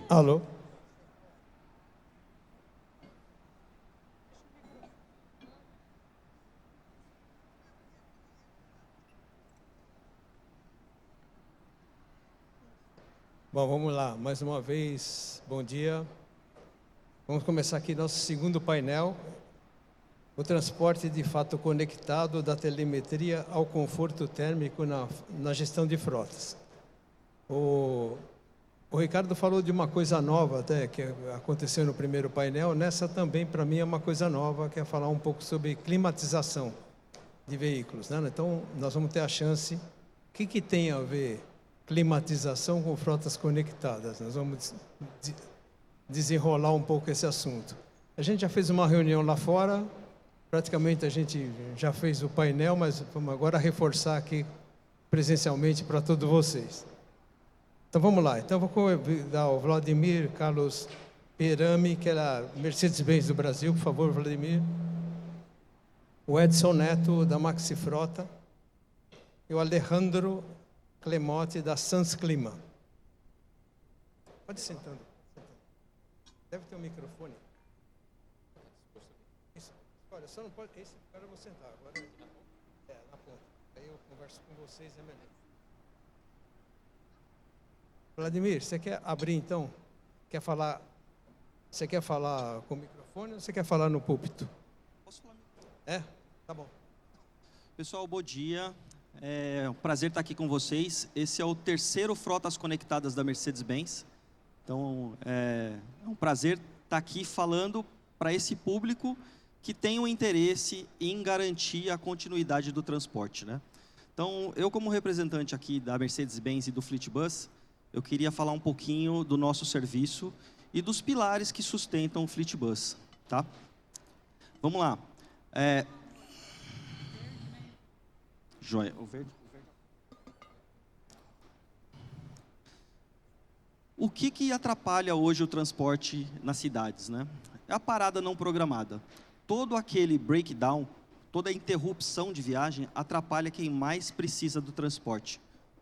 Alô? Bom, vamos lá. Mais uma vez, bom dia. Vamos começar aqui nosso segundo painel. O transporte de fato conectado da telemetria ao conforto térmico na gestão de frotas. O Ricardo falou de uma coisa nova até, que aconteceu no primeiro painel. Nessa também, para mim, é uma coisa nova, que é falar um pouco sobre climatização de veículos, né? Então, nós vamos ter a chance. O que tem a ver climatização com frotas conectadas? Nós vamos desenrolar um pouco esse assunto. A gente já fez uma reunião lá fora, praticamente a gente já fez o painel, mas vamos agora reforçar aqui presencialmente para todos vocês. Então vamos lá. Então vou convidar o Vladimir Carlos Perami, que era Mercedes-Benz do Brasil, por favor, Vladimir. O Edson Neto, da Maxi Frota. E o Alejandro Clemote, da Sans Clima. Pode ir sentando. Deve ter um microfone. Isso. Olha, só não pode. Esse cara eu vou sentar. Agora na ponta. Aí eu converso com vocês, é melhor. Vladimir, você quer abrir então? Quer falar? Você quer falar com o microfone ou você quer falar no púlpito? Posso falar? Tá bom. Pessoal, bom dia. É um prazer estar aqui com vocês. Esse é o terceiro Frotas Conectadas da Mercedes-Benz. Então, é um prazer estar aqui falando para esse público que tem um interesse em garantir a continuidade do transporte, né? Então, eu como representante aqui da Mercedes-Benz e do FleetBus, eu queria falar um pouquinho do nosso serviço e dos pilares que sustentam o FleetBus, tá? Vamos lá. Joia. O verde. O que atrapalha hoje o transporte nas cidades, né? É a parada não programada. Todo aquele breakdown, toda a interrupção de viagem atrapalha quem mais precisa do transporte,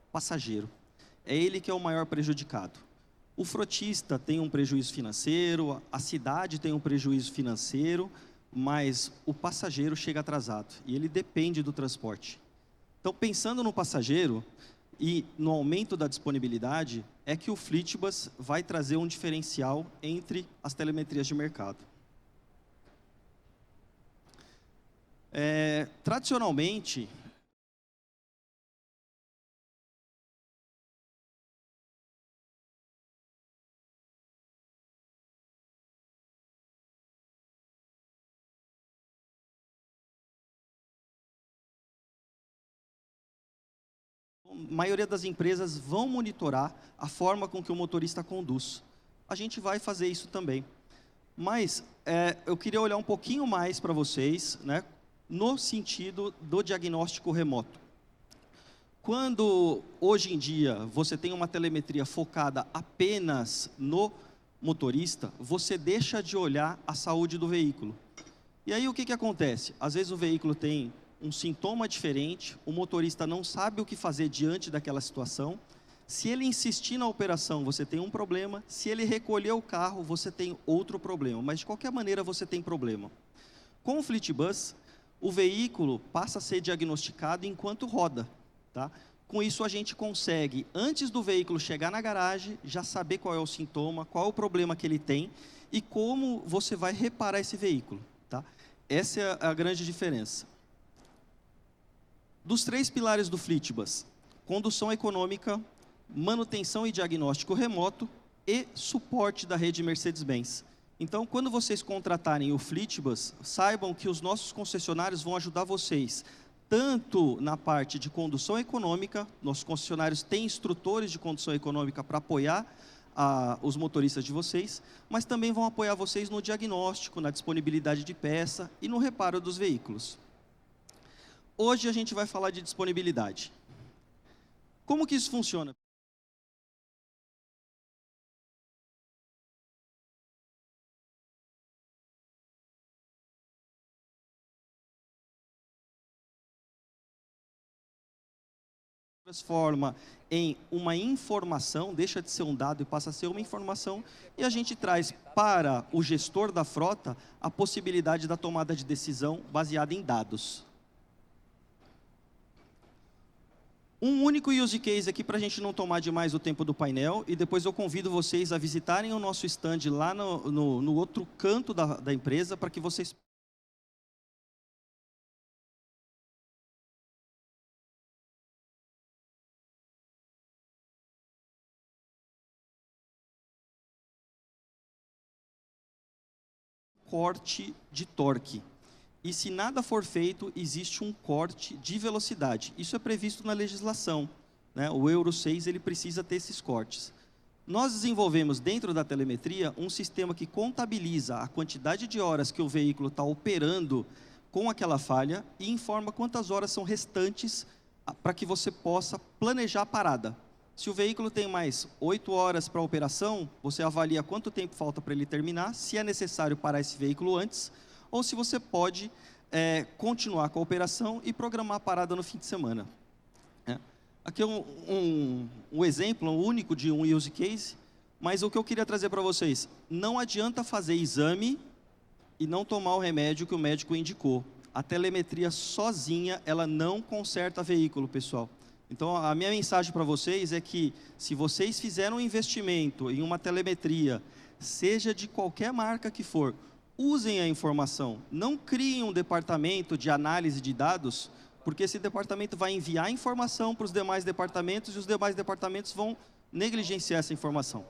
o passageiro. É ele que é o maior prejudicado. O frotista tem um prejuízo financeiro, a cidade tem um prejuízo financeiro, mas o passageiro chega atrasado e ele depende do transporte. Então, pensando no passageiro e no aumento da disponibilidade, é que o FleetBus vai trazer um diferencial entre as telemetrias de mercado. Tradicionalmente, a maioria das empresas vão monitorar a forma com que o motorista conduz. A gente vai fazer isso também. Mas eu queria olhar um pouquinho mais para vocês, né, no sentido do diagnóstico remoto. Quando, hoje em dia, você tem uma telemetria focada apenas no motorista, você deixa de olhar a saúde do veículo. E aí o que acontece? Às vezes o veículo tem um sintoma diferente, o motorista não sabe o que fazer diante daquela situação. Se ele insistir na operação, você tem um problema. Se ele recolher o carro, você tem outro problema. Mas, de qualquer maneira, você tem problema. Com o FleetBus, o veículo passa a ser diagnosticado enquanto roda, tá? Com isso, a gente consegue, antes do veículo chegar na garagem, já saber qual é o sintoma, qual é o problema que ele tem e como você vai reparar esse veículo, tá? Essa é a grande diferença. Dos 3 pilares do FleetBus: condução econômica, manutenção e diagnóstico remoto e suporte da rede Mercedes-Benz. Então, quando vocês contratarem o FleetBus, saibam que os nossos concessionários vão ajudar vocês, tanto na parte de condução econômica. Nossos concessionários têm instrutores de condução econômica para apoiar os motoristas de vocês, mas também vão apoiar vocês no diagnóstico, na disponibilidade de peça e no reparo dos veículos. Hoje a gente vai falar de disponibilidade. Como que isso funciona? transforma em uma informação, deixa de ser um dado e passa a ser uma informação, e a gente traz para o gestor da frota a possibilidade da tomada de decisão baseada em dados. Um único use case aqui para a gente não tomar demais o tempo do painel, e depois eu convido vocês a visitarem o nosso stand lá no outro canto da empresa, para que vocês corte de torque. E se nada for feito, existe um corte de velocidade. Isso é previsto na legislação, né? O Euro 6 ele precisa ter esses cortes. Nós desenvolvemos dentro da telemetria um sistema que contabiliza a quantidade de horas que o veículo está operando com aquela falha e informa quantas horas são restantes para que você possa planejar a parada. Se o veículo tem mais 8 horas para a operação, você avalia quanto tempo falta para ele terminar, se é necessário parar esse veículo antes, ou se você pode continuar com a operação e programar a parada no fim de semana. Aqui é um exemplo único de um use case, mas o que eu queria trazer para vocês, não adianta fazer exame e não tomar o remédio que o médico indicou. A telemetria sozinha, ela não conserta veículo, pessoal. Então, a minha mensagem para vocês é que, se vocês fizeram um investimento em uma telemetria, seja de qualquer marca que for, usem a informação. Não criem um departamento de análise de dados, porque esse departamento vai enviar informação para os demais departamentos e os demais departamentos vão negligenciar essa informação.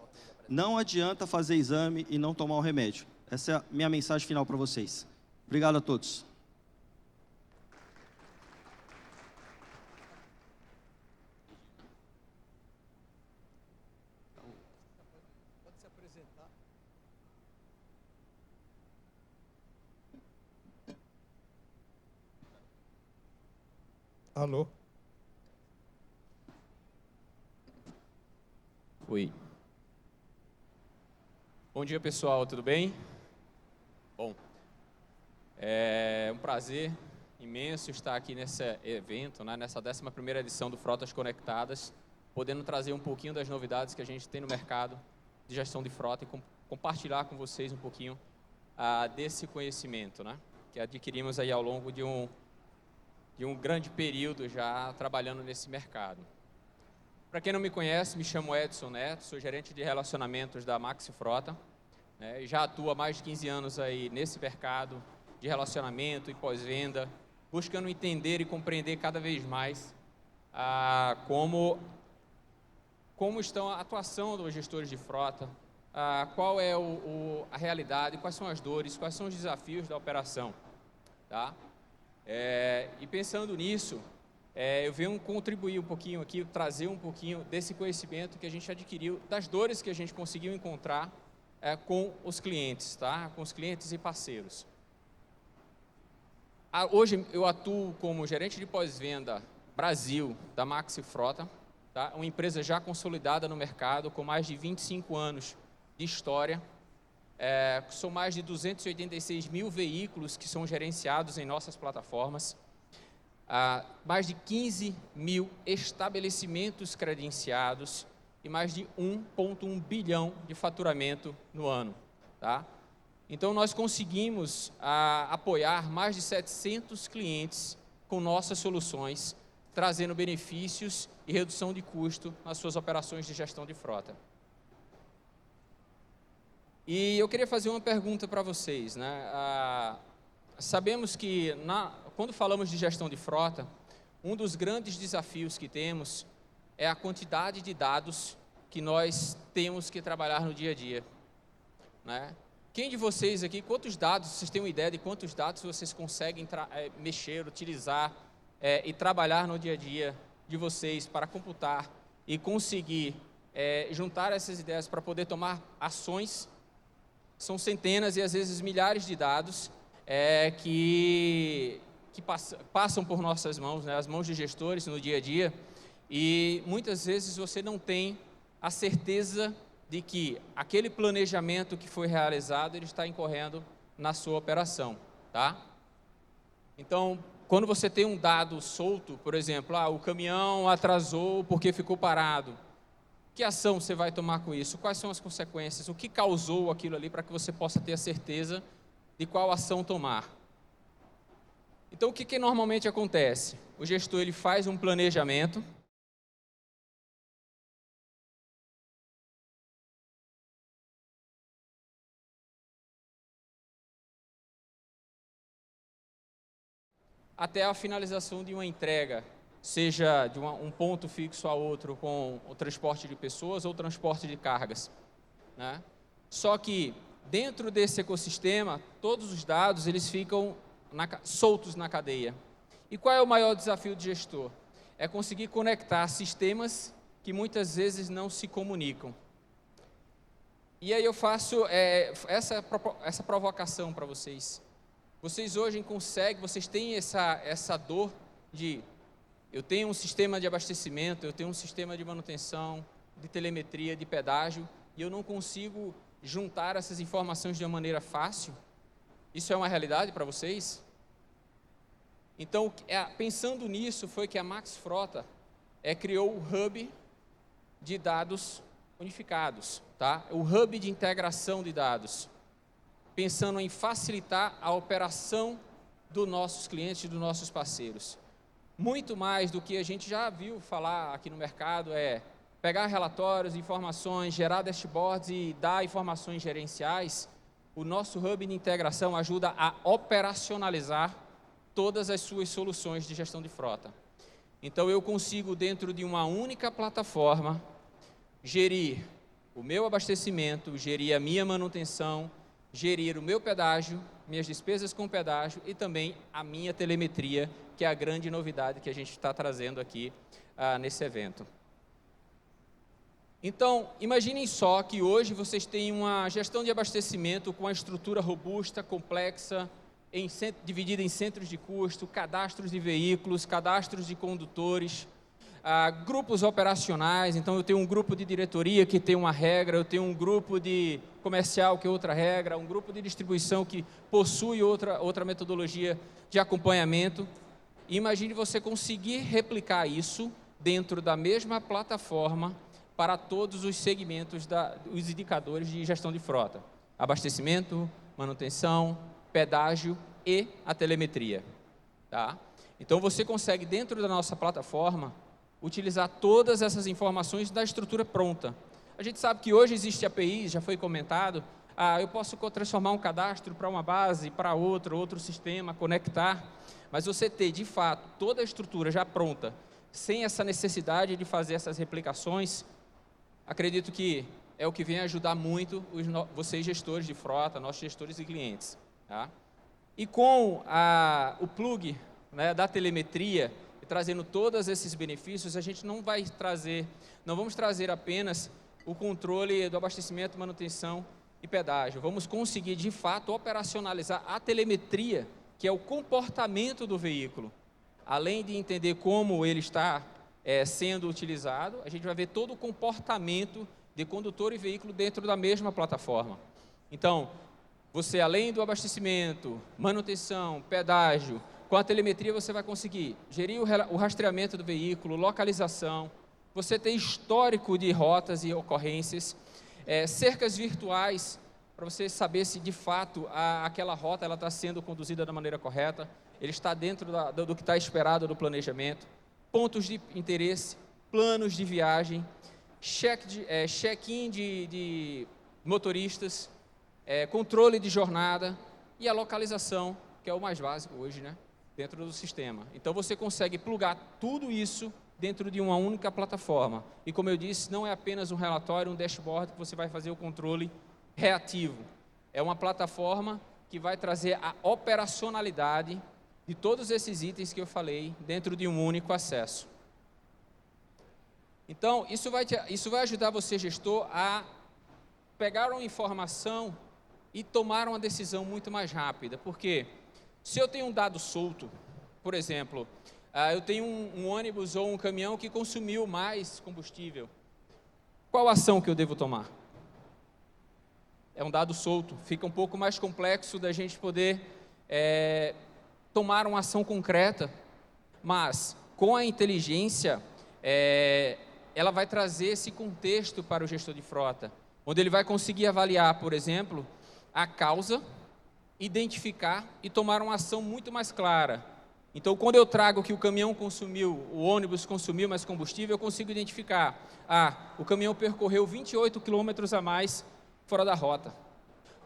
Não adianta fazer exame e não tomar o remédio. Essa é a minha mensagem final para vocês. Obrigado a todos. Alô? Oi. Bom dia, pessoal, tudo bem? Bom, é um prazer imenso estar aqui nesse evento, né, nessa 11ª edição do Frotas Conectadas, podendo trazer um pouquinho das novidades que a gente tem no mercado de gestão de frota e compartilhar com vocês um pouquinho desse conhecimento, né, que adquirimos aí ao longo de um grande período já trabalhando nesse mercado. Para quem não me conhece, me chamo Edson Neto, sou gerente de relacionamentos da Maxi Frota, né, e já atuo há mais de 15 anos aí nesse mercado de relacionamento e pós-venda, buscando entender e compreender cada vez mais como estão a atuação dos gestores de frota, qual é a realidade, quais são as dores, quais são os desafios da operação, tá? E pensando nisso, eu venho contribuir um pouquinho aqui, trazer um pouquinho desse conhecimento que a gente adquiriu, das dores que a gente conseguiu encontrar com os clientes, tá? Com os clientes e parceiros. Hoje eu atuo como gerente de pós-venda Brasil da Maxi Frota, tá? Uma empresa já consolidada no mercado, com mais de 25 anos de história. São mais de 286 mil veículos que são gerenciados em nossas plataformas, mais de 15 mil estabelecimentos credenciados e mais de 1,1 bilhão de faturamento no ano, tá? Então, nós conseguimos apoiar mais de 700 clientes com nossas soluções, trazendo benefícios e redução de custo nas suas operações de gestão de frota. E eu queria fazer uma pergunta para vocês, né? Sabemos que, quando falamos de gestão de frota, um dos grandes desafios que temos é a quantidade de dados que nós temos que trabalhar no dia a dia, né? Quem de vocês aqui, quantos dados, vocês têm uma ideia de quantos dados vocês conseguem mexer, utilizar e trabalhar no dia a dia de vocês para computar e conseguir juntar essas ideias para poder tomar ações? São centenas e às vezes milhares de dados que passam por nossas mãos, né, as mãos de gestores no dia a dia, e muitas vezes você não tem a certeza de que aquele planejamento que foi realizado, ele está incorrendo na sua operação, tá? Então, quando você tem um dado solto, por exemplo, o caminhão atrasou porque ficou parado, que ação você vai tomar com isso? Quais são as consequências? O que causou aquilo ali para que você possa ter a certeza de qual ação tomar? Então, o que normalmente acontece? O gestor ele faz um planejamento, até a finalização de uma entrega, seja de um ponto fixo a outro com o transporte de pessoas ou transporte de cargas, né? Só que dentro desse ecossistema, todos os dados eles ficam soltos na cadeia. E qual é o maior desafio do gestor? É conseguir conectar sistemas que muitas vezes não se comunicam. E aí eu faço essa provocação para vocês. Vocês hoje conseguem, vocês têm essa dor de, eu tenho um sistema de abastecimento, eu tenho um sistema de manutenção, de telemetria, de pedágio, e eu não consigo juntar essas informações de uma maneira fácil? Isso é uma realidade para vocês? Então, pensando nisso, foi que a Max Frota criou o Hub de dados unificados, tá? O Hub de integração de dados, pensando em facilitar a operação dos nossos clientes, dos nossos parceiros. Muito mais do que a gente já viu falar aqui no mercado pegar relatórios, informações, gerar dashboards e dar informações gerenciais. O nosso Hub de integração ajuda a operacionalizar todas as suas soluções de gestão de frota. Então, eu consigo, dentro de uma única plataforma, gerir o meu abastecimento, gerir a minha manutenção, gerir o meu pedágio, minhas despesas com pedágio e também a minha telemetria, que é a grande novidade que a gente está trazendo aqui nesse evento. Então, imaginem só que hoje vocês têm uma gestão de abastecimento com uma estrutura robusta, complexa, dividida em centros de custo, cadastros de veículos, cadastros de condutores, grupos operacionais. Então, eu tenho um grupo de diretoria que tem uma regra, eu tenho um grupo de comercial que é outra regra, um grupo de distribuição que possui outra metodologia de acompanhamento. E imagine você conseguir replicar isso dentro da mesma plataforma para todos os segmentos, os indicadores de gestão de frota: abastecimento, manutenção, pedágio e a telemetria. Tá? Então, você consegue, dentro da nossa plataforma, utilizar todas essas informações da estrutura pronta. A gente sabe que hoje existe APIs, já foi comentado, eu posso transformar um cadastro para uma base, para outro sistema, conectar, mas você ter, de fato, toda a estrutura já pronta, sem essa necessidade de fazer essas replicações, acredito que é o que vem ajudar muito vocês gestores de frota, nossos gestores e clientes. Tá? E com o plug, né, da telemetria, e trazendo todos esses benefícios, a gente não vamos trazer apenas o controle do abastecimento, manutenção e pedágio. Vamos conseguir, de fato, operacionalizar a telemetria, que é o comportamento do veículo. Além de entender como ele está sendo utilizado, a gente vai ver todo o comportamento de condutor e veículo dentro da mesma plataforma. Então, você, além do abastecimento, manutenção, pedágio, com a telemetria você vai conseguir gerir o rastreamento do veículo, localização, você tem histórico de rotas e ocorrências, cercas virtuais, para você saber se de fato aquela rota está sendo conduzida da maneira correta, ele está dentro do que está esperado do planejamento, pontos de interesse, planos de viagem, check-in de motoristas, controle de jornada e a localização, que é o mais básico hoje, né, dentro do sistema. Então, você consegue plugar tudo isso dentro de uma única plataforma. E, como eu disse, não é apenas um relatório, um dashboard que você vai fazer o controle reativo. É uma plataforma que vai trazer a operacionalidade de todos esses itens que eu falei dentro de um único acesso. Então, isso vai ajudar você, gestor, a pegar uma informação e tomar uma decisão muito mais rápida. Porque se eu tenho um dado solto, por exemplo, eu tenho um ônibus ou um caminhão que consumiu mais combustível, qual ação que eu devo tomar? É um dado solto, fica um pouco mais complexo da gente poder tomar uma ação concreta, mas com a inteligência, ela vai trazer esse contexto para o gestor de frota, onde ele vai conseguir avaliar, por exemplo, a causa, identificar e tomar uma ação muito mais clara. Então, quando eu trago que o caminhão consumiu, o ônibus consumiu mais combustível, eu consigo identificar, o caminhão percorreu 28 quilômetros a mais fora da rota.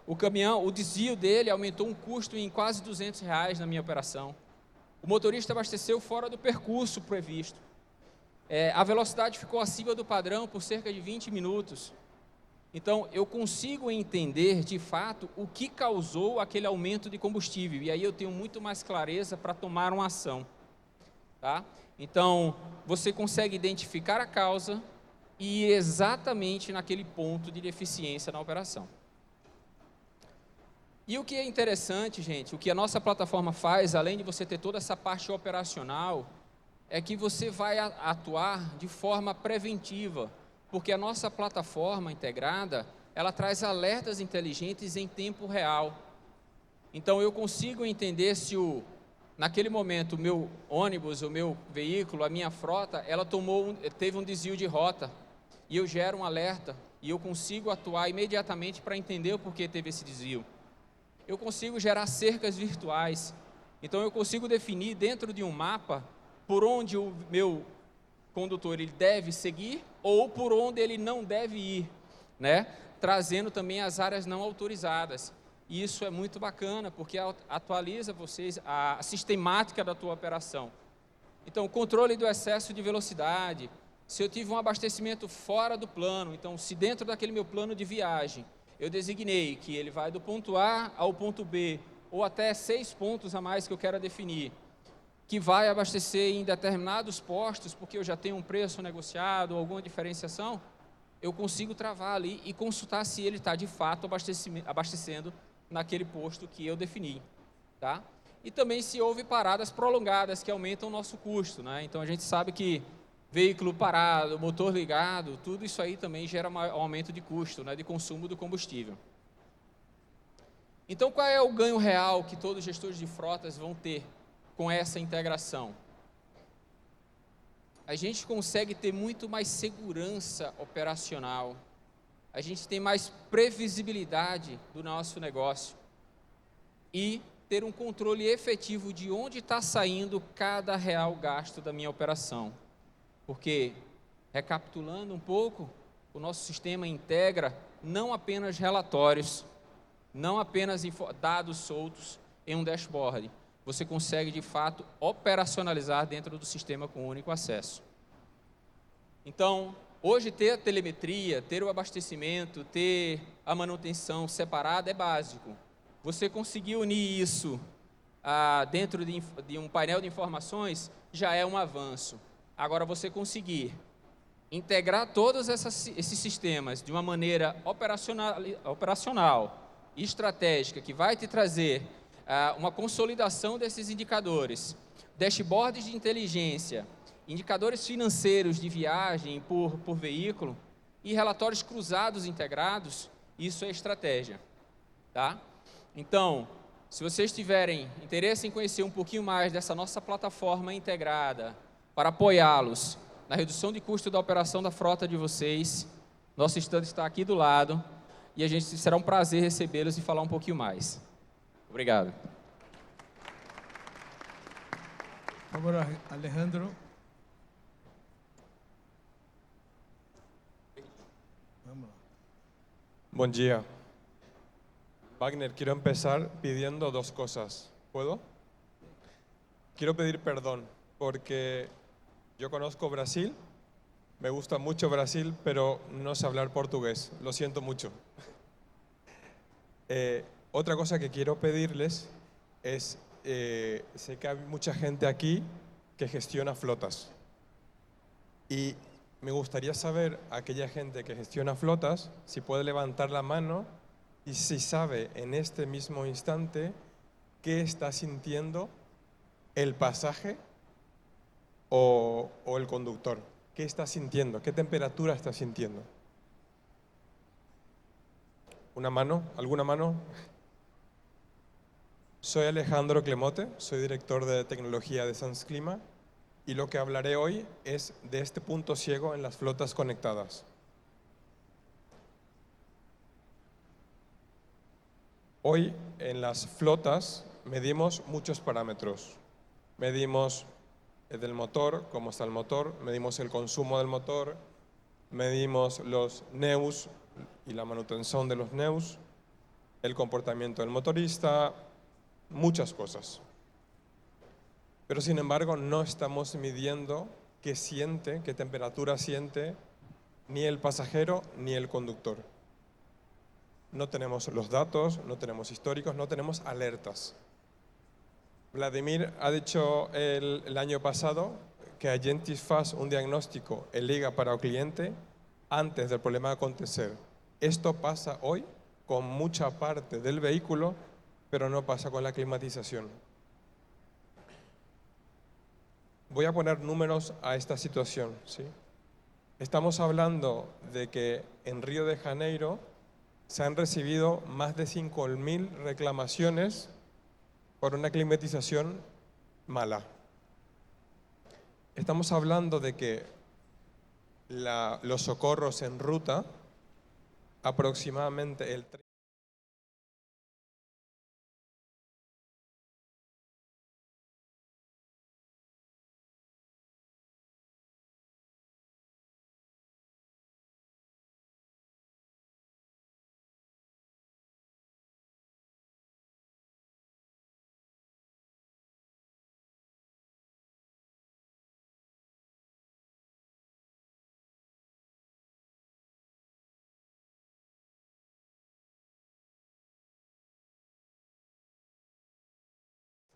O desvio dele aumentou um custo em quase R$200 na minha operação. O motorista abasteceu fora do percurso previsto. A velocidade ficou acima do padrão por cerca de 20 minutos. Então, eu consigo entender, de fato, o que causou aquele aumento de combustível. E aí eu tenho muito mais clareza para tomar uma ação. Tá? Então, você consegue identificar a causa e ir exatamente naquele ponto de deficiência na operação. E o que é interessante, gente, o que a nossa plataforma faz, além de você ter toda essa parte operacional, é que você vai atuar de forma preventiva, porque a nossa plataforma integrada, ela traz alertas inteligentes em tempo real. Então, eu consigo entender se naquele momento, o meu ônibus, o meu veículo, a minha frota, ela teve um desvio de rota, e eu gero um alerta, e eu consigo atuar imediatamente para entender o porquê teve esse desvio. Eu consigo gerar cercas virtuais. Então, eu consigo definir dentro de um mapa por onde o meu condutor ele deve seguir ou por onde ele não deve ir, né? Trazendo também as áreas não autorizadas. E isso é muito bacana, porque atualiza vocês a sistemática da tua operação. Então, controle do excesso de velocidade. Se eu tive um abastecimento fora do plano, então, se dentro daquele meu plano de viagem, eu designei que ele vai do ponto A ao ponto B, ou até 6 pontos a mais que eu quero definir, que vai abastecer em determinados postos, porque eu já tenho um preço negociado, ou alguma diferenciação, eu consigo travar ali e consultar se ele está, de fato, abastecendo naquele posto que eu defini. Tá? E também se houve paradas prolongadas, que aumentam o nosso custo. Né? Então, a gente sabe que veículo parado, motor ligado, tudo isso aí também gera um aumento de custo, né, de consumo do combustível. Então, qual é o ganho real que todos os gestores de frotas vão ter com essa integração? A gente consegue ter muito mais segurança operacional, a gente tem mais previsibilidade do nosso negócio e ter um controle efetivo de onde está saindo cada real gasto da minha operação. Porque, recapitulando um pouco, o nosso sistema integra não apenas relatórios, não apenas dados soltos em um dashboard. Você consegue, de fato, operacionalizar dentro do sistema com único acesso. Então, hoje ter a telemetria, ter o abastecimento, ter a manutenção separada é básico. Você conseguir unir isso dentro de um painel de informações já é um avanço. Agora, você conseguir integrar todos esses sistemas de uma maneira operacional e estratégica, que vai te trazer uma consolidação desses indicadores, dashboards de inteligência, indicadores financeiros de viagem por veículo e relatórios cruzados integrados, isso é estratégia. Tá? Então, se vocês tiverem interesse em conhecer um pouquinho mais dessa nossa plataforma integrada, para apoiá-los na redução de custo da operação da frota de vocês, nosso stand está aqui do lado e será um prazer recebê-los e falar um pouquinho mais. Obrigado. Por favor, Alejandro. Vamos lá. Buen día. Wagner, quiero empezar pidiendo 2 cosas. ¿Puedo? Quiero pedir perdón porque yo conozco Brasil, me gusta mucho Brasil, pero no sé hablar portugués. Lo siento mucho. Otra cosa que quiero pedirles es, sé que hay mucha gente aquí que gestiona flotas. Y me gustaría saber, aquella gente que gestiona flotas, si puede levantar la mano y si sabe en este mismo instante qué está sintiendo el pasaje o el conductor. ¿Qué está sintiendo? ¿Qué temperatura está sintiendo? ¿Una mano? ¿Alguna mano? Soy Alejandro Clemote, soy director de tecnología de Sans Clima y lo que hablaré hoy es de este punto ciego en las flotas conectadas. Hoy en las flotas medimos muchos parámetros. Medimos del motor, cómo está el motor, medimos el consumo del motor, medimos los neus y la manutención de los neus, el comportamiento del motorista, muchas cosas. Pero sin embargo no estamos midiendo qué temperatura siente ni el pasajero ni el conductor. No tenemos los datos, no tenemos históricos, no tenemos alertas. Vladimir ha dicho el año pasado que Agentis fa un diagnóstico en liga para el cliente antes del problema acontecer. Esto pasa hoy con mucha parte del vehículo, pero no pasa con la climatización. Voy a poner números a esta situación, ¿sí? Estamos hablando de que en Río de Janeiro se han recibido más de 5.000 reclamaciones por una climatización mala. Estamos hablando de que los socorros en ruta, aproximadamente el 30%.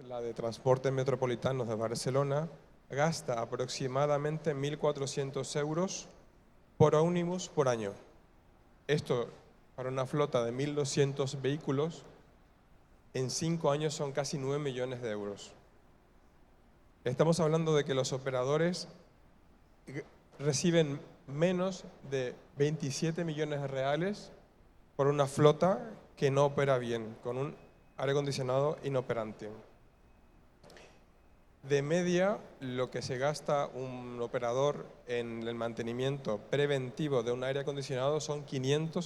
La de Transportes Metropolitanos de Barcelona gasta aproximadamente 1.400 euros por ómnibus por año. Esto, para una flota de 1.200 vehículos, en 5 años son casi 9 millones de euros. Estamos hablando de que los operadores reciben menos de 27 millones de reales por una flota que no opera bien, con un aire acondicionado inoperante. De media, lo que se gasta un operador en el mantenimiento preventivo de un aire acondicionado son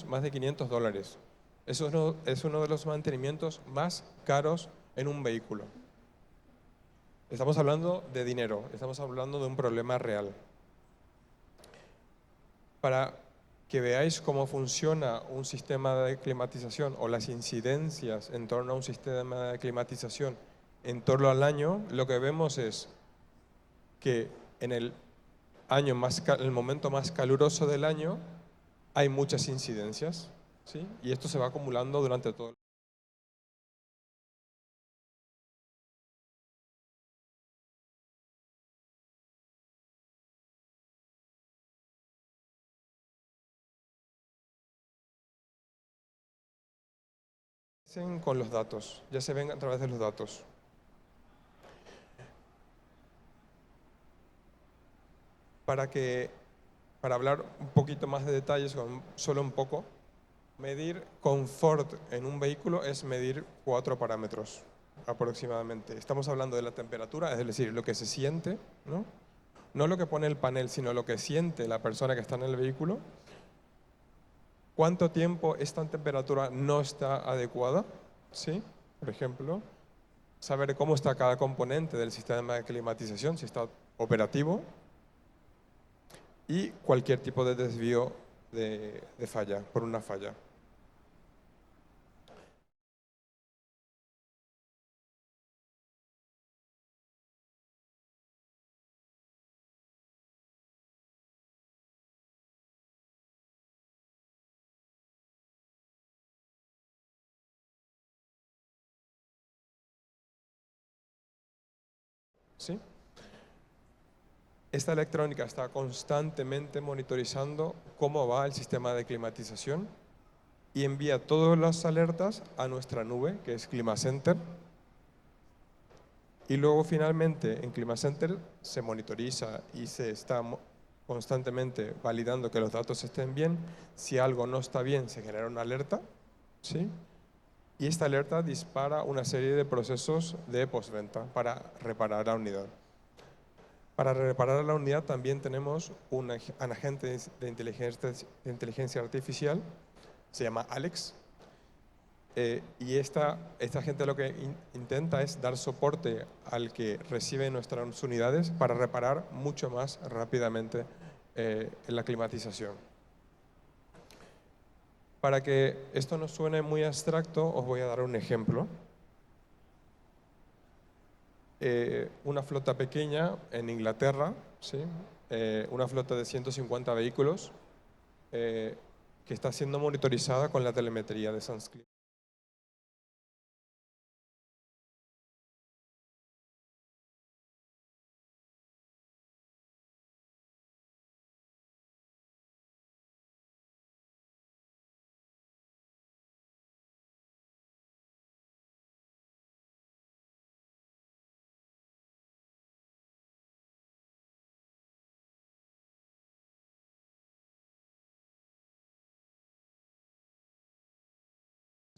más de 500 dólares. Eso es uno de los mantenimientos más caros en un vehículo. Estamos hablando de dinero, estamos hablando de un problema real. Para que veáis cómo funciona un sistema de climatización o las incidencias en torno a un sistema de climatización en torno al año, lo que vemos es que en el momento más caluroso del año hay muchas incidencias, ¿sí? Y esto se va acumulando durante todo el año. Con los datos, ya se ven a través de los datos. Para hablar un poquito más de detalles, solo un poco, medir confort en un vehículo es medir 4 parámetros aproximadamente. Estamos hablando de la temperatura, es decir, lo que se siente, ¿no? No lo que pone el panel, sino lo que siente la persona que está en el vehículo. ¿Cuánto tiempo esta temperatura no está adecuada? ¿Sí? Por ejemplo, saber cómo está cada componente del sistema de climatización, si está operativo, y cualquier tipo de desvío de falla, por una falla. ¿Sí? Esta electrónica está constantemente monitorizando cómo va el sistema de climatización y envía todas las alertas a nuestra nube, que es ClimaCenter. Y luego finalmente en ClimaCenter se monitoriza y se está constantemente validando que los datos estén bien. Si algo no está bien, se genera una alerta, ¿sí? Y esta alerta dispara una serie de procesos de postventa para reparar la unidad. Para reparar la unidad también tenemos un agente de inteligencia artificial, se llama Alex, y esta agente lo que intenta es dar soporte al que recibe nuestras unidades para reparar mucho más rápidamente la climatización. Para que esto no suene muy abstracto, os voy a dar un ejemplo. Una flota pequeña en Inglaterra, ¿sí? Una flota de 150 vehículos que está siendo monitorizada con la telemetría de SunSclip.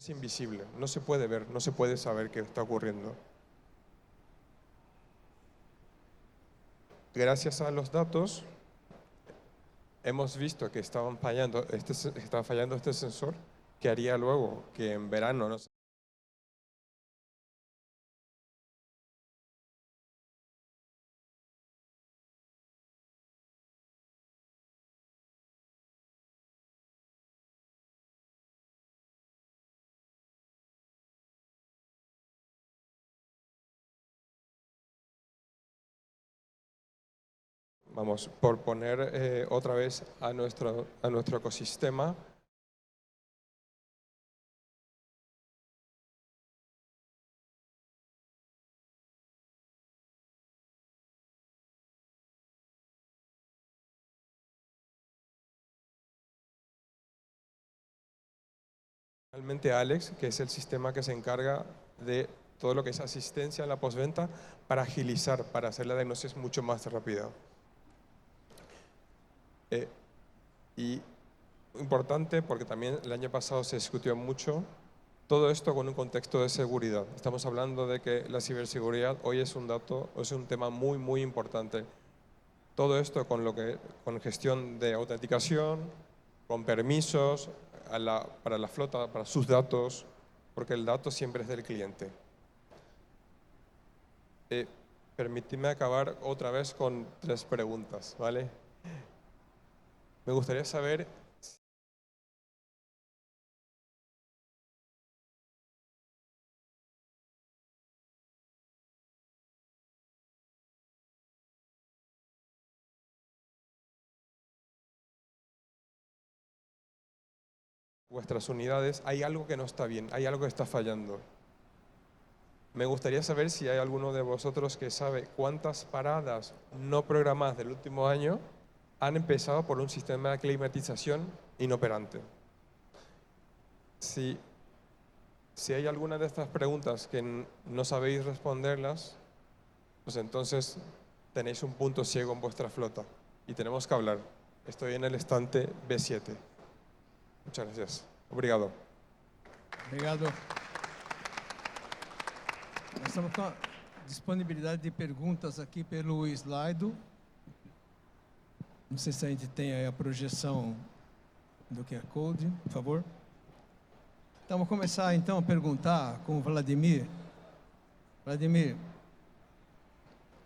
Es invisible, no se puede ver, no se puede saber qué está ocurriendo. Gracias a los datos, hemos visto que estaba fallando este sensor, que haría luego que en verano no se... Vamos, por poner otra vez a nuestro ecosistema. Realmente Alex, que es el sistema que se encarga de todo lo que es asistencia en la postventa para agilizar, para hacer la diagnosis mucho más rápida. Y importante, porque también el año pasado se discutió mucho, todo esto con un contexto de seguridad. Estamos hablando de que la ciberseguridad hoy es un tema muy, muy importante. Todo esto con gestión de autenticación, con permisos para la flota, para sus datos, porque el dato siempre es del cliente. Permitidme acabar otra vez con 3 preguntas, ¿vale? Me gustaría saber vuestras unidades, hay algo que no está bien, hay algo que está fallando. Me gustaría saber si hay alguno de vosotros que sabe cuántas paradas no programadas del último año han empezado por un sistema de climatización inoperante. Si hay alguna de estas preguntas que no sabéis responderlas, pues entonces tenéis un punto ciego en vuestra flota y tenemos que hablar. Estoy en el estante B7. Muchas gracias. Obrigado. Obrigado. Nós estamos com a disponibilidade de perguntas aqui pelo slide. Não sei se a gente tem aí a projeção do QR Code, por favor. Então, vamos começar então a perguntar com o Vladimir. Vladimir,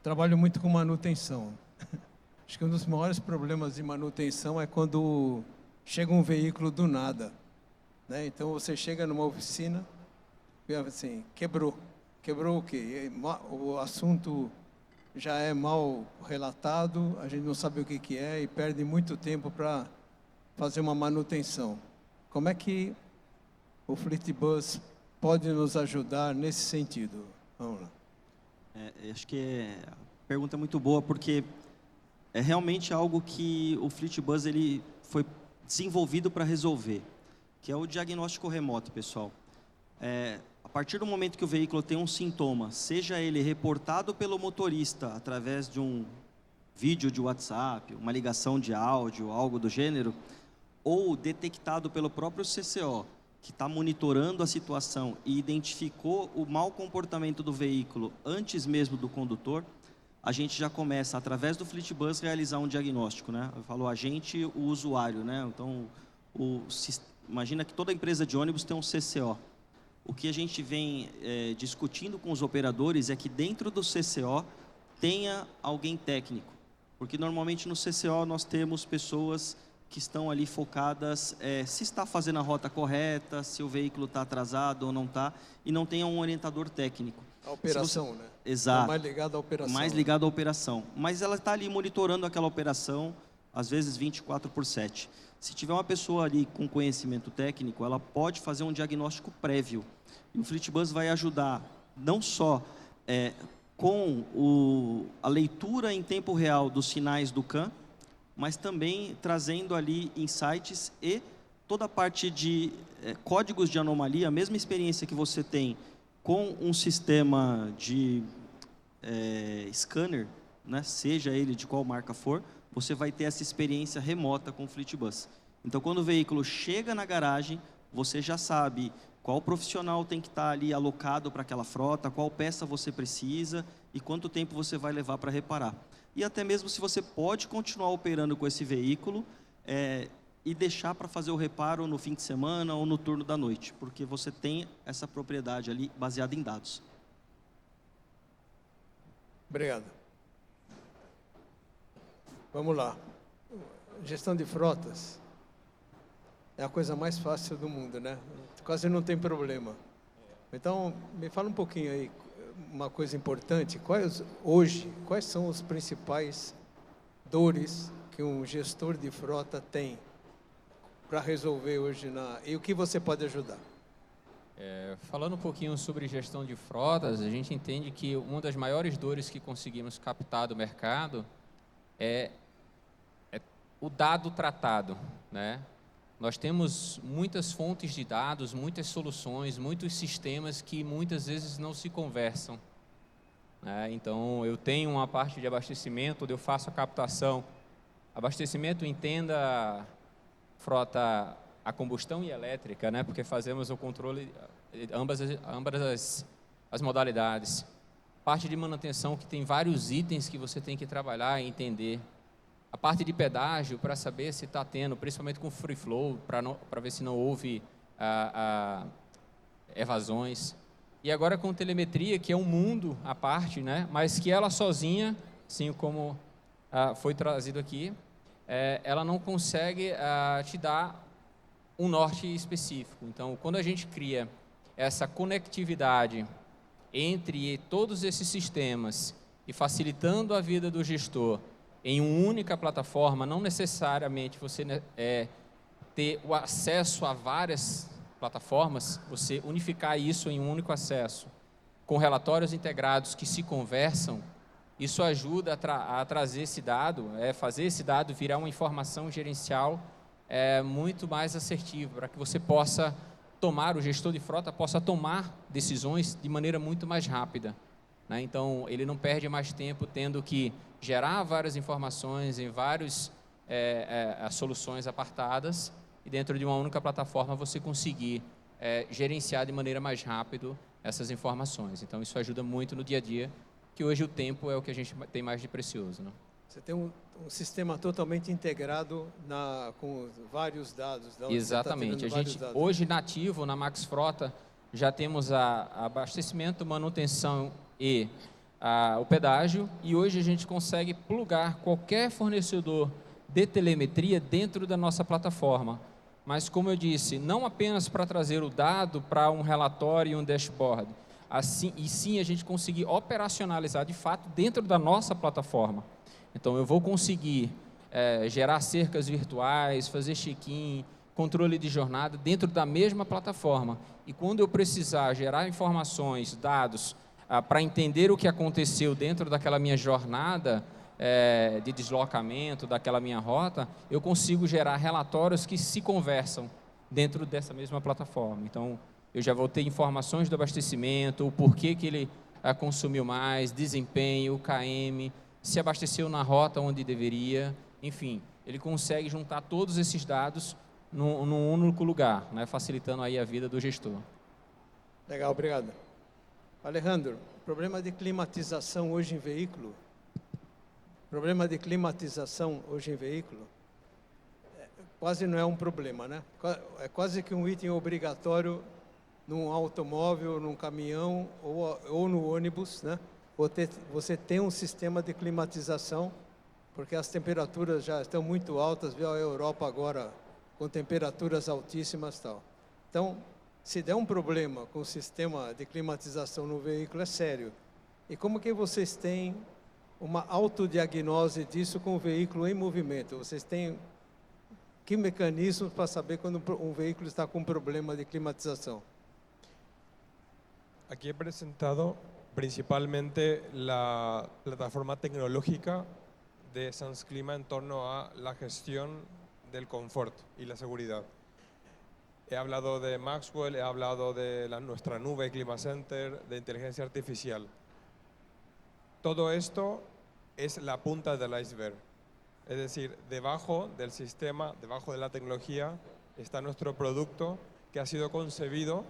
trabalho muito com manutenção. Acho que um dos maiores problemas de manutenção é quando chega um veículo do nada, né? Então você chega numa oficina e assim, quebrou o quê? O assunto já é mal relatado, a gente não sabe o que é e perde muito tempo para fazer uma manutenção. Como é que o FleetBus pode nos ajudar nesse sentido? Vamos lá. Acho que a pergunta é muito boa, porque é realmente algo que o FleetBus ele foi desenvolvido para resolver, que é o diagnóstico remoto, pessoal. A partir do momento que o veículo tem um sintoma, seja ele reportado pelo motorista através de um vídeo de WhatsApp, uma ligação de áudio, algo do gênero, ou detectado pelo próprio CCO que está monitorando a situação e identificou o mau comportamento do veículo antes mesmo do condutor, a gente já começa, através do FleetBus, realizar um diagnóstico, né? Eu falo a gente, o usuário, né? Então, imagina que toda empresa de ônibus tem um CCO. O que a gente vem discutindo com os operadores é que dentro do CCO tenha alguém técnico, porque normalmente no CCO nós temos pessoas que estão ali focadas se está fazendo a rota correta, se o veículo está atrasado ou não está, e não tenha um orientador técnico. A operação, né? Exato. É mais ligado à operação. Mais ligado à operação. Mas ela está ali monitorando aquela operação, às vezes 24/7. Se tiver uma pessoa ali com conhecimento técnico, ela pode fazer um diagnóstico prévio. E o FleetBus vai ajudar, não só com a leitura em tempo real dos sinais do CAN, mas também trazendo ali insights e toda a parte de códigos de anomalia, a mesma experiência que você tem com um sistema de scanner, né, seja ele de qual marca for, você vai ter essa experiência remota com o FleetBus. Então, quando o veículo chega na garagem, você já sabe qual profissional tem que estar ali alocado para aquela frota, qual peça você precisa e quanto tempo você vai levar para reparar. E até mesmo se você pode continuar operando com esse veículo e deixar para fazer o reparo no fim de semana ou no turno da noite, porque você tem essa propriedade ali baseada em dados. Obrigado. Vamos lá. Gestão de frotas é a coisa mais fácil do mundo, né? Quase não tem problema. Então, me fala um pouquinho aí, uma coisa importante. Quais são os principais dores que um gestor de frota tem para resolver hoje e o que você pode ajudar? Falando um pouquinho sobre gestão de frotas, a gente entende que uma das maiores dores que conseguimos captar do mercado é o dado tratado, né? Nós temos muitas fontes de dados, muitas soluções, muitos sistemas que muitas vezes não se conversam, né? Então, eu tenho uma parte de abastecimento onde eu faço a captação. Abastecimento, entenda frota a combustão e elétrica, né? Porque fazemos o controle ambas as modalidades. Parte de manutenção, que tem vários itens que você tem que trabalhar e entender. A parte de pedágio, para saber se está tendo, principalmente com free flow, para ver se não houve evasões. E agora com telemetria, que é um mundo à parte, né? Mas que ela sozinha, assim como foi trazido aqui, ela não consegue te dar um norte específico. Então, quando a gente cria essa conectividade entre todos esses sistemas e facilitando a vida do gestor em uma única plataforma, não necessariamente você ter o acesso a várias plataformas, você unificar isso em um único acesso, com relatórios integrados que se conversam, isso ajuda a trazer esse dado, fazer esse dado virar uma informação gerencial muito mais assertiva, para que você possa o gestor de frota possa tomar decisões de maneira muito mais rápida, né? Então, ele não perde mais tempo tendo que gerar várias informações em várias soluções apartadas e dentro de uma única plataforma você conseguir gerenciar de maneira mais rápida essas informações. Então, isso ajuda muito no dia a dia, que hoje o tempo é o que a gente tem mais de precioso, né? Você tem um sistema totalmente integrado com vários dados. Exatamente. A gente, hoje, nativo, na Max Frota, já temos abastecimento, manutenção e o pedágio, e hoje a gente consegue plugar qualquer fornecedor de telemetria dentro da nossa plataforma. Mas, como eu disse, não apenas para trazer o dado para um relatório e um dashboard, e sim a gente conseguir operacionalizar de fato dentro da nossa plataforma. Então, eu vou conseguir gerar cercas virtuais, fazer check-in, controle de jornada dentro da mesma plataforma. E quando eu precisar gerar informações, dados, para entender o que aconteceu dentro daquela minha jornada de deslocamento, daquela minha rota, eu consigo gerar relatórios que se conversam dentro dessa mesma plataforma. Então, eu já vou ter informações do abastecimento, o porquê que ele consumiu mais, desempenho, o KM, se abasteceu na rota onde deveria, enfim, ele consegue juntar todos esses dados num único lugar, né, facilitando aí a vida do gestor. Legal, obrigado. Alejandro, problema de climatização hoje em veículo? Problema de climatização hoje em veículo? Quase não é um problema, né? É quase que um item obrigatório num automóvel, num caminhão ou no ônibus, né? Você tem um sistema de climatização, porque as temperaturas já estão muito altas, viu a Europa agora com temperaturas altíssimas e tal. Então, se der um problema com o sistema de climatização no veículo, é sério. E como que vocês têm uma autodiagnose disso com o veículo em movimento? Vocês têm que mecanismos para saber quando um veículo está com problema de climatização? Aquí he presentado principalmente la plataforma tecnológica de SansClima en torno a la gestión del confort y la seguridad. He hablado de Maxwell, he hablado de nuestra nube ClimaCenter, de inteligencia artificial. Todo esto es la punta del iceberg. Es decir, debajo del sistema, debajo de la tecnología, está nuestro producto que ha sido concebido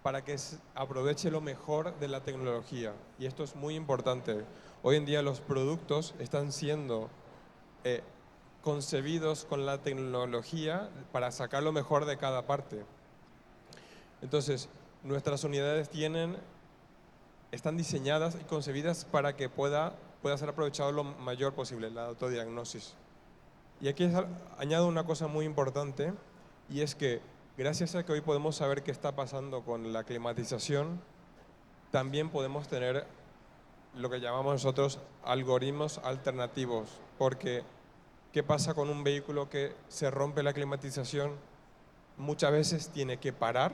para que aproveche lo mejor de la tecnología. Y esto es muy importante. Hoy en día los productos están siendo concebidos con la tecnología para sacar lo mejor de cada parte. Entonces, nuestras unidades están diseñadas y concebidas para que pueda ser aprovechado lo mayor posible, la autodiagnosis. Y aquí añado una cosa muy importante, y es que gracias a que hoy podemos saber qué está pasando con la climatización, también podemos tener lo que llamamos nosotros algoritmos alternativos, porque ¿qué pasa con un vehículo que se rompe la climatización? Muchas veces tiene que parar,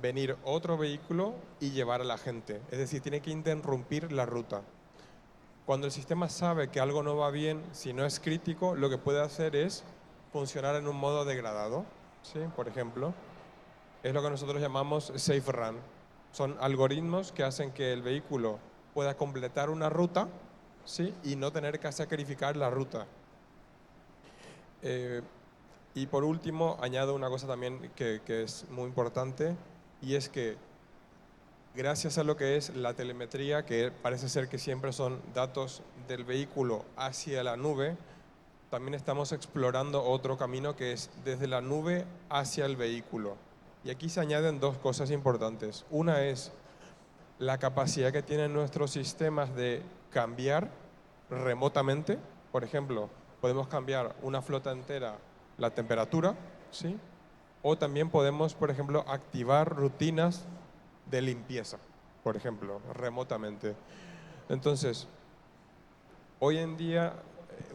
venir otro vehículo y llevar a la gente. Es decir, tiene que interrumpir la ruta. Cuando el sistema sabe que algo no va bien, si no es crítico, lo que puede hacer es funcionar en un modo degradado, ¿sí? Por ejemplo, es lo que nosotros llamamos safe run. Son algoritmos que hacen que el vehículo pueda completar una ruta, ¿sí? Y no tener que sacrificar la ruta. Y por último, añado una cosa también que es muy importante, y es que gracias a lo que es la telemetría, que parece ser que siempre son datos del vehículo hacia la nube, también estamos explorando otro camino que es desde la nube hacia el vehículo. Y aquí se añaden dos cosas importantes. Una es la capacidad que tienen nuestros sistemas de cambiar remotamente. Por ejemplo, podemos cambiar una flota entera la temperatura, ¿sí? O también podemos, por ejemplo, activar rutinas de limpieza, por ejemplo, remotamente. Entonces, hoy en día,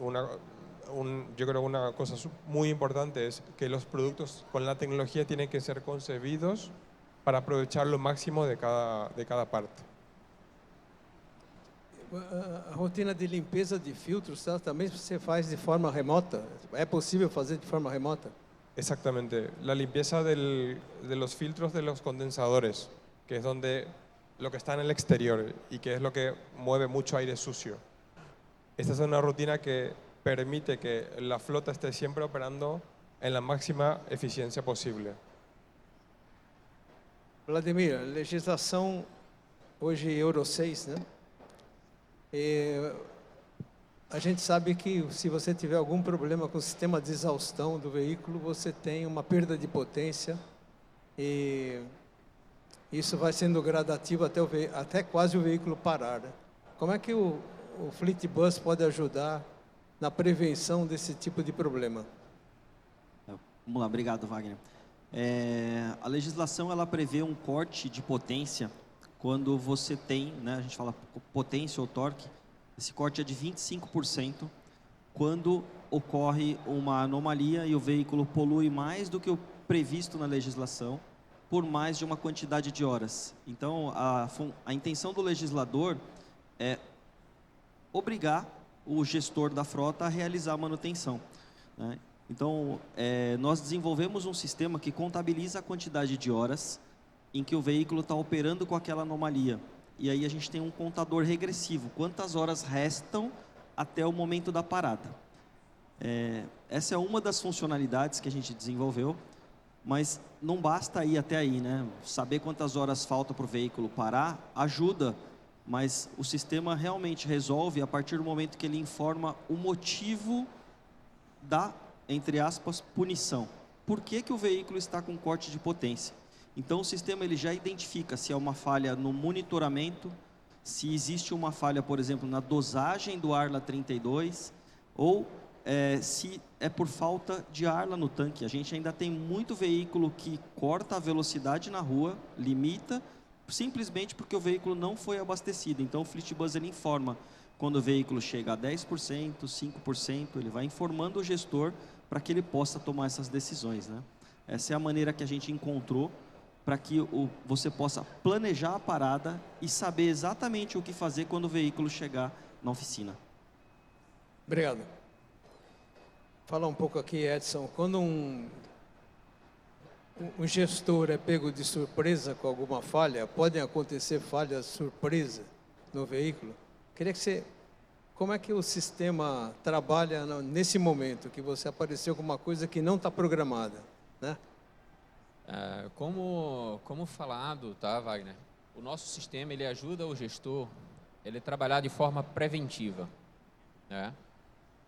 yo creo que una cosa muy importante es que los productos con la tecnología tienen que ser concebidos para aprovechar lo máximo de cada parte. A rotina de limpeza de filtros, tá? Também você faz de forma remota? É possível fazer de forma remota? Exactamente. La limpieza de los filtros de los condensadores, que es lo que está en el exterior y que es lo que mueve mucho aire sucio. Esta es una rutina que permite que la flota esté siempre operando en la máxima eficiencia posible. Vladimir, a legislação hoje Euro 6, né? A gente sabe que se você tiver algum problema com o sistema de exaustão do veículo, você tem uma perda de potência e isso vai sendo gradativo até quase o veículo parar, né? Como é que o FleetBus pode ajudar na prevenção desse tipo de problema? Vamos lá, obrigado, Wagner. A legislação ela prevê um corte de potência quando você tem, né, a gente fala potência ou torque, esse corte é de 25% quando ocorre uma anomalia e o veículo polui mais do que o previsto na legislação por mais de uma quantidade de horas. Então, a intenção do legislador é obrigar o gestor da frota a realizar a manutenção, né? Então, nós desenvolvemos um sistema que contabiliza a quantidade de horas em que o veículo está operando com aquela anomalia. E aí a gente tem um contador regressivo, quantas horas restam até o momento da parada. Essa é uma das funcionalidades que a gente desenvolveu, mas não basta ir até aí, né? Saber quantas horas falta para o veículo parar ajuda, mas o sistema realmente resolve a partir do momento que ele informa o motivo da, entre aspas, punição. Por que que o veículo está com corte de potência? Então o sistema ele já identifica se é uma falha no monitoramento, se existe uma falha, por exemplo, na dosagem do Arla 32, ou se é por falta de Arla no tanque. A gente ainda tem muito veículo que corta a velocidade na rua, limita, simplesmente porque o veículo não foi abastecido. Então o FleetBus ele informa quando o veículo chega a 10%, 5%, ele vai informando o gestor para que ele possa tomar essas decisões, né? Essa é a maneira que a gente encontrou para que você possa planejar a parada e saber exatamente o que fazer quando o veículo chegar na oficina. Obrigado. Fala um pouco aqui, Edson. Quando um gestor é pego de surpresa com alguma falha, podem acontecer falhas surpresa no veículo. Queria que você... Como é que o sistema trabalha nesse momento que você apareceu com uma coisa que não está programada, né? Como falado, tá, Wagner? O nosso sistema ele ajuda o gestor ele trabalhar de forma preventiva, né?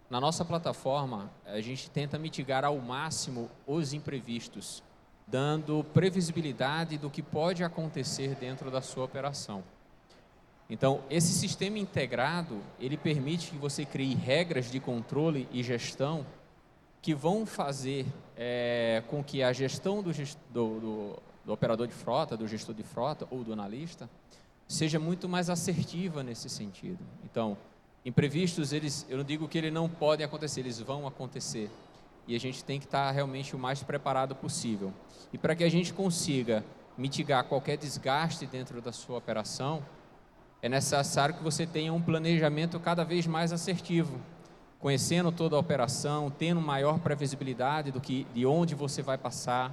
Na nossa plataforma, a gente tenta mitigar ao máximo os imprevistos, dando previsibilidade do que pode acontecer dentro da sua operação. Então, esse sistema integrado, ele permite que você crie regras de controle e gestão que vão fazer com que a gestão do operador de frota, do gestor de frota ou do analista, seja muito mais assertiva nesse sentido. Então, imprevistos, eu não digo que eles não podem acontecer, eles vão acontecer. E a gente tem que estar realmente o mais preparado possível. E para que a gente consiga mitigar qualquer desgaste dentro da sua operação, é necessário que você tenha um planejamento cada vez mais assertivo, conhecendo toda a operação, tendo maior previsibilidade de onde você vai passar,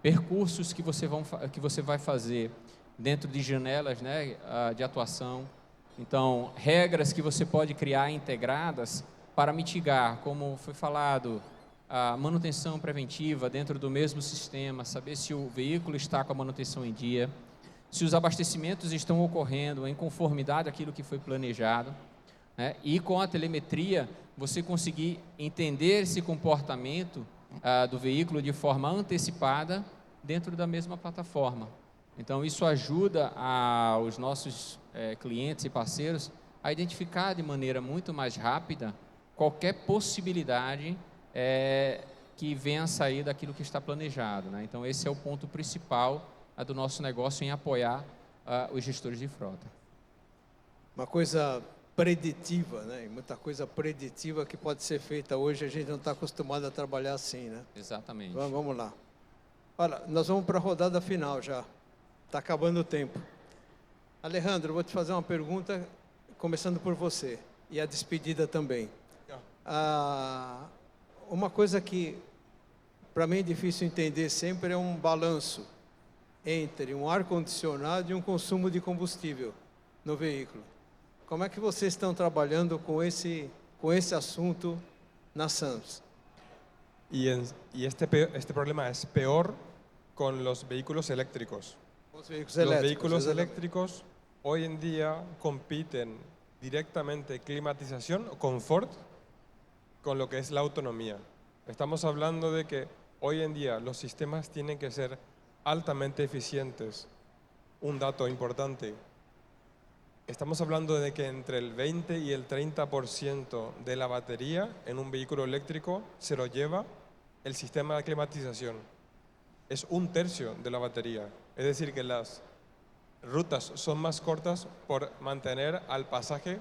percursos que você vai fazer dentro de janelas, né, de atuação. Então, regras que você pode criar integradas para mitigar, como foi falado, a manutenção preventiva dentro do mesmo sistema, saber se o veículo está com a manutenção em dia, se os abastecimentos estão ocorrendo em conformidade àquilo que foi planejado, né? E com a telemetria, você conseguir entender esse comportamento do veículo de forma antecipada dentro da mesma plataforma. Então, isso ajuda os nossos clientes e parceiros a identificar de maneira muito mais rápida qualquer possibilidade que venha a sair daquilo que está planejado, né? Então, esse é o ponto principal do nosso negócio em apoiar os gestores de frota. Uma coisa preditiva, né? Muita coisa preditiva que pode ser feita hoje, a gente não está acostumado a trabalhar assim, né? Exatamente. Vamos lá. Olha, nós vamos para a rodada final já. Está acabando o tempo. Alejandro, eu vou te fazer uma pergunta, começando por você, e a despedida também. Uma coisa que, para mim, é difícil entender sempre é um balanço entre um ar-condicionado e um consumo de combustível no veículo. Como é que vocês estão trabalhando com esse assunto na SAMS? Y este problema es peor con los vehículos eléctricos. Os veículos Los elétricos. vehículos eléctricos hoy en día compiten directamente climatización o confort con lo que es la autonomía. Estamos hablando de que hoy en día los sistemas tienen que ser altamente eficientes. Un dato importante. Estamos hablando de que entre el 20 y el 30% de la batería en un vehículo eléctrico se lo lleva el sistema de climatización. Es un tercio de la batería. Es decir, que las rutas son más cortas por mantener al pasaje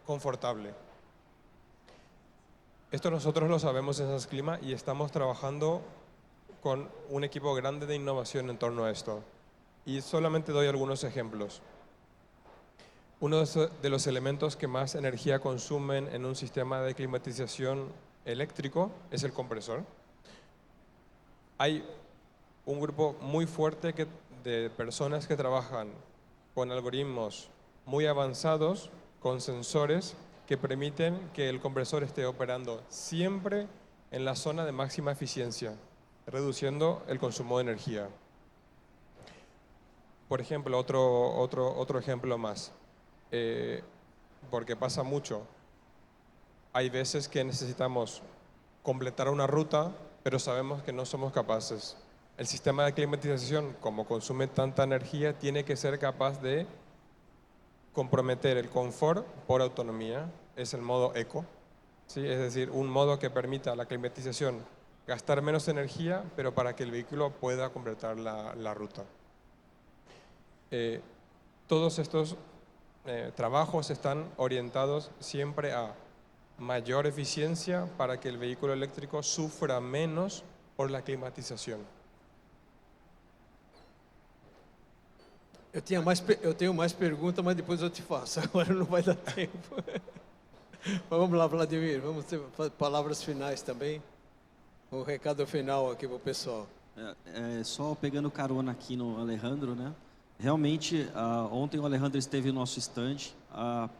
confortable. Esto nosotros lo sabemos en SAMS Clima y estamos trabajando con un equipo grande de innovación en torno a esto. Y solamente doy algunos ejemplos. Uno de los elementos que más energía consumen en un sistema de climatización eléctrico es el compresor. Hay un grupo muy fuerte de personas que trabajan con algoritmos muy avanzados, con sensores, que permiten que el compresor esté operando siempre en la zona de máxima eficiencia, reduciendo el consumo de energía. Por ejemplo, otro ejemplo más, porque pasa mucho. Hay veces que necesitamos completar una ruta, pero sabemos que no somos capaces. El sistema de climatización, como consume tanta energía, tiene que ser capaz de comprometer el confort por autonomía. Es el modo eco, ¿sí? Es decir, un modo que permita a la climatización gastar menos energía, pero para que el vehículo pueda completar la ruta. Todos estos trabajos están orientados siempre a mayor eficiencia para que el vehículo eléctrico sufra menos por la climatización. Eu tenho mais perguntas, mas depois eu te faço. Agora não vai dar tempo. Mas vamos lá, Vladimir. Vamos ter palavras finais também. Um recado final aqui para o pessoal. Só pegando carona aqui no Alejandro, né? Realmente, ontem o Alejandro esteve no nosso stand.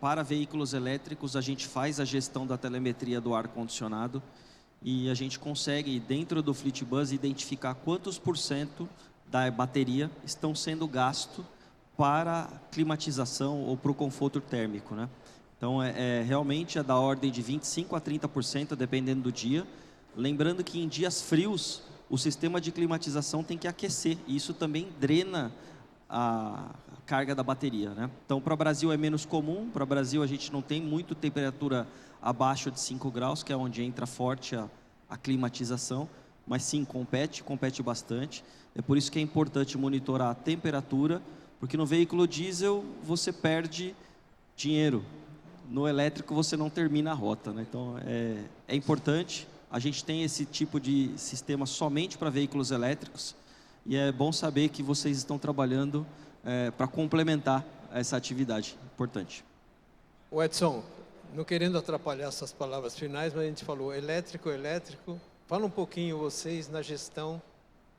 Para veículos elétricos, a gente faz a gestão da telemetria do ar-condicionado e a gente consegue, dentro do FleetBus, identificar quantos % da bateria estão sendo gasto para climatização ou para o conforto térmico, né? Então, realmente é da ordem de 25% a 30%, dependendo do dia. Lembrando que em dias frios, o sistema de climatização tem que aquecer, e isso também drena a carga da bateria, né? Então, para o Brasil é menos comum. Para o Brasil, a gente não tem muito temperatura abaixo de 5 graus, que é onde entra forte a climatização, mas sim, compete bastante. É por isso que é importante monitorar a temperatura, porque no veículo diesel você perde dinheiro, no elétrico você não termina a rota, né? Então, é importante. A gente tem esse tipo de sistema somente para veículos elétricos, e é bom saber que vocês estão trabalhando para complementar essa atividade importante. O Edson, não querendo atrapalhar essas palavras finais, mas a gente falou elétrico. Fala um pouquinho vocês na gestão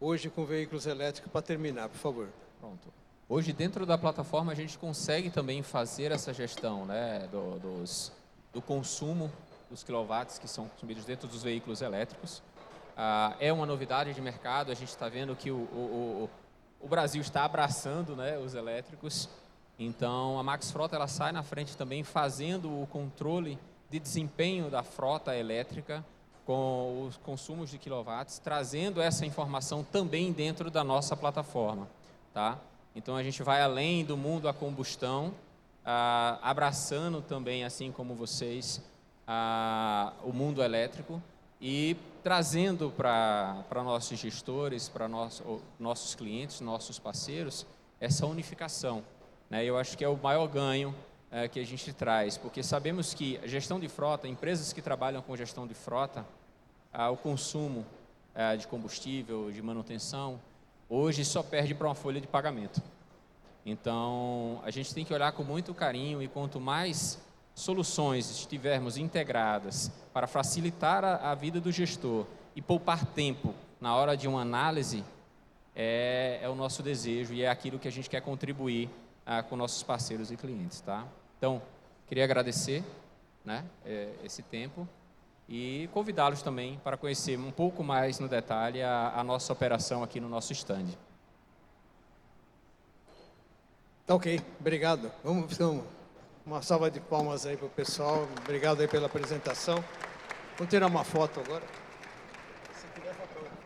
hoje com veículos elétricos para terminar, por favor. Pronto. Hoje, dentro da plataforma, a gente consegue também fazer essa gestão, né, do consumo dos quilowatts que são consumidos dentro dos veículos elétricos. É uma novidade de mercado. A gente está vendo que o Brasil está abraçando, né, os elétricos. Então, a Max Frota ela sai na frente também, fazendo o controle de desempenho da frota elétrica com os consumos de quilowatts, trazendo essa informação também dentro da nossa plataforma, tá? Então, a gente vai além do mundo a combustão, abraçando também, assim como vocês, o mundo elétrico e trazendo para nossos gestores, para nossos clientes, nossos parceiros, essa unificação, né? Eu acho que é o maior ganho que a gente traz, porque sabemos que a gestão de frota, empresas que trabalham com gestão de frota, o consumo de combustível, de manutenção, hoje só perde para uma folha de pagamento. Então, a gente tem que olhar com muito carinho, e quanto mais soluções estivermos integradas para facilitar a vida do gestor e poupar tempo na hora de uma análise, é o nosso desejo e é aquilo que a gente quer contribuir com nossos parceiros e clientes, tá? Então, queria agradecer, né, esse tempo e convidá-los também para conhecer um pouco mais no detalhe a nossa operação aqui no nosso stand. Tá ok, obrigado. Vamos então, uma salva de palmas aí para o pessoal. Obrigado aí pela apresentação. Vamos tirar uma foto agora. Se quiser fotógrafo.